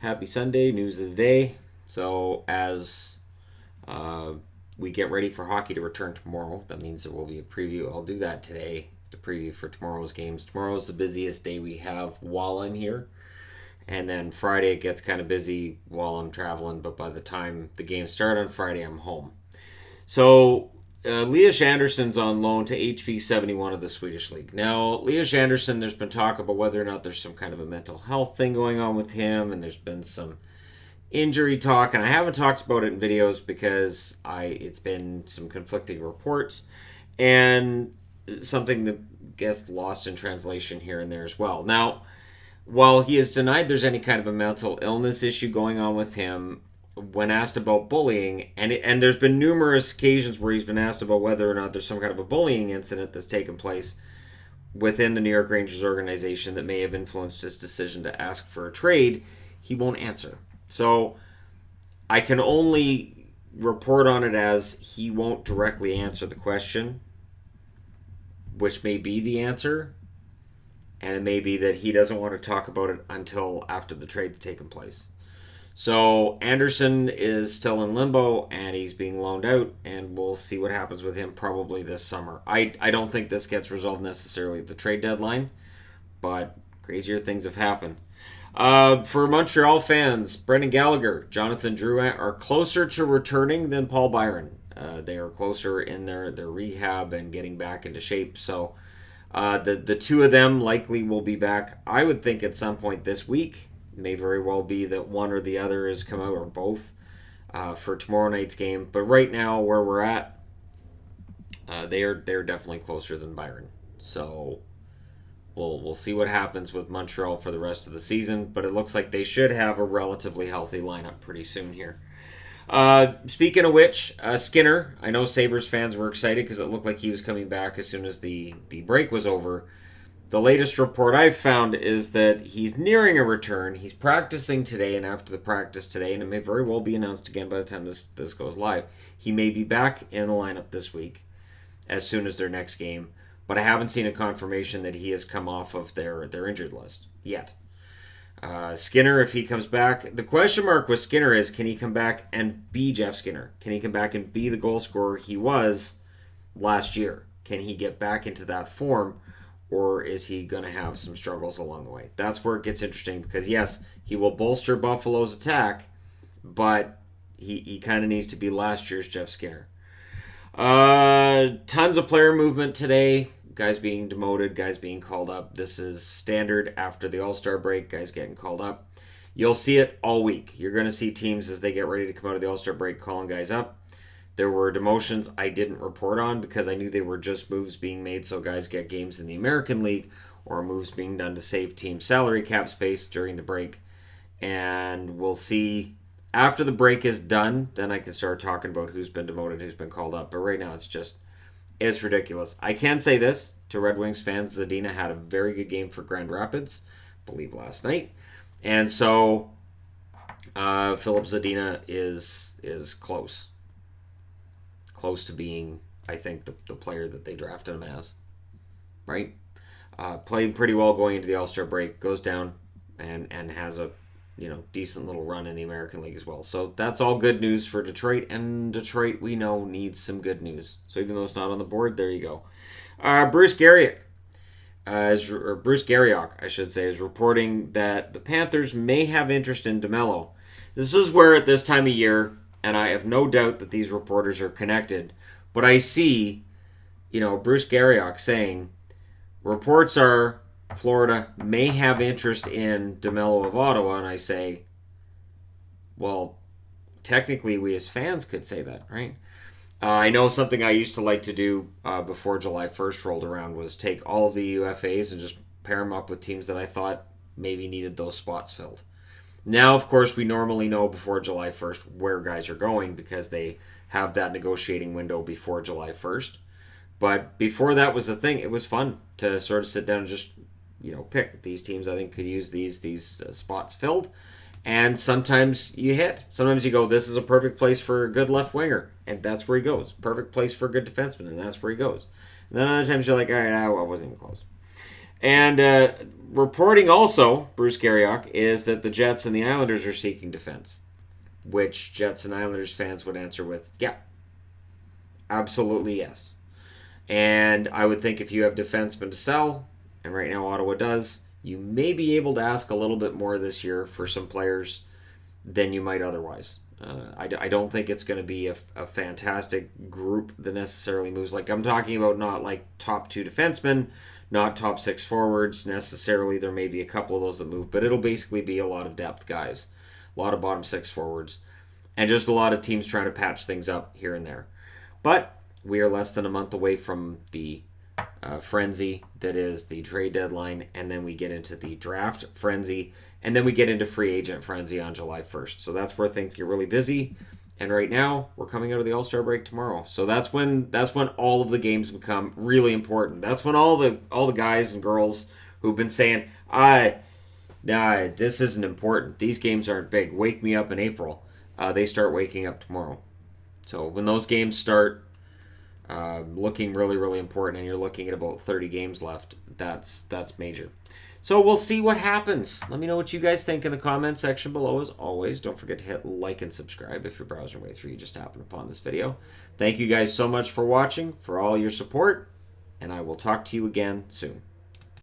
Happy Sunday, news of the day. So, as we get ready for hockey to return tomorrow, that means there will be a preview. I'll do that today, the preview for tomorrow's games. Tomorrow's the busiest day we have while I'm here. And then Friday it gets kind of busy while I'm traveling, but by the time the games start on Friday, I'm home. So, Lias Andersson's on loan to HV71 of the Swedish League. Now, Lias Andersson, there's been talk about whether or not there's some kind of a mental health thing going on with him, and there's been some injury talk, and I haven't talked about it in videos because it's been some conflicting reports and something that gets lost in translation here and there as well. Now, while he has denied there's any kind of a mental illness issue going on with him, when asked about bullying, and there's been numerous occasions where he's been asked about whether or not there's some kind of a bullying incident that's taken place within the New York Rangers organization that may have influenced his decision to ask for a trade, he won't answer. So I can only report on it as he won't directly answer the question, which may be the answer, and it may be that he doesn't want to talk about it until after the trade's taken place. So Andersson is still in limbo, and he's being loaned out, and we'll see what happens with him probably this summer. I don't think this gets resolved necessarily at the trade deadline, but crazier things have happened. For Montreal fans, Brendan Gallagher, Jonathan Drouin are closer to returning than Paul Byron. They are closer in their rehab and getting back into shape. So the two of them likely will be back, I would think, at some point this week. May very well be that one or the other has come out, or both, for tomorrow night's game. But right now, where we're at, they're definitely closer than Byron. So we'll see what happens with Montreal for the rest of the season. But it looks like they should have a relatively healthy lineup pretty soon here. Speaking of which, Skinner, I know Sabres fans were excited because it looked like he was coming back as soon as the break was over. The latest report I've found is that he's nearing a return. He's practicing today, and after the practice today, and it may very well be announced again by the time this goes live, he may be back in the lineup this week as soon as their next game. But I haven't seen a confirmation that he has come off of their injured list yet. Skinner, if he comes back, the question mark with Skinner is, can he come back and be Jeff Skinner? Can he come back and be the goal scorer he was last year? Can he get back into that form? Or is he going to have some struggles along the way? That's where it gets interesting because, yes, he will bolster Buffalo's attack, but he kind of needs to be last year's Jeff Skinner. Tons of player movement today. Guys being demoted, guys being called up. This is standard after the All-Star break, guys getting called up. You'll see it all week. You're going to see teams as they get ready to come out of the All-Star break calling guys up. There were demotions I didn't report on because I knew they were just moves being made so guys get games in the American League, or moves being done to save team salary cap space during the break. And we'll see after the break is done, then I can start talking about who's been demoted, who's been called up. But right now it's ridiculous. I can say this to Red Wings fans, Zadina had a very good game for Grand Rapids, I believe last night. And so Philip Zadina is close to being, I think, the player that they drafted him as, right? Played pretty well going into the All-Star break, goes down and has a decent little run in the American League as well. So that's all good news for Detroit, and Detroit, we know, needs some good news. So even though it's not on the board, there you go. Bruce Garriock, I should say, is reporting that the Panthers may have interest in DeMello. This is where at this time of year, and I have no doubt that these reporters are connected, but I see, Bruce Garriock saying, reports are Florida may have interest in DeMello of Ottawa, and I say, well, technically we as fans could say that, right? I know something I used to like to do before July 1st rolled around was take all of the UFAs and just pair them up with teams that I thought maybe needed those spots filled. Now, of course, we normally know before July 1st where guys are going because they have that negotiating window before July 1st. But before that was a thing, it was fun to sort of sit down and just, pick these teams I think could use these spots filled. And sometimes you hit. Sometimes you go, this is a perfect place for a good left winger. And that's where he goes. Perfect place for a good defenseman. And that's where he goes. And then other times you're like, all right, I wasn't even close. And reporting also, Bruce Garriock, is that the Jets and the Islanders are seeking defense, which Jets and Islanders fans would answer with, yeah, absolutely yes. And I would think if you have defensemen to sell, and right now Ottawa does, you may be able to ask a little bit more this year for some players than you might otherwise. I don't think it's going to be a fantastic group that necessarily moves. Like, I'm talking about not like top 2 defensemen, not top 6 forwards necessarily. There may be a couple of those that move, but it'll basically be a lot of depth guys, a lot of bottom 6 forwards, and just a lot of teams trying to patch things up here and there. But we are less than a month away from the frenzy that is the trade deadline, and then we get into the draft frenzy, and then we get into free agent frenzy on July 1st. So that's where things get really busy. And right now, we're coming out of the All-Star break tomorrow. So that's when all of the games become really important. That's when all the guys and girls who've been saying, this isn't important. These games aren't big. Wake me up in April. They start waking up tomorrow. So when those games start looking really, really important, and you're looking at about 30 games left, that's major. So we'll see what happens. Let me know what you guys think in the comment section below. As always, don't forget to hit like and subscribe if you're browsing your way through. You just happened upon this video. Thank you guys so much for watching, for all your support, and I will talk to you again soon.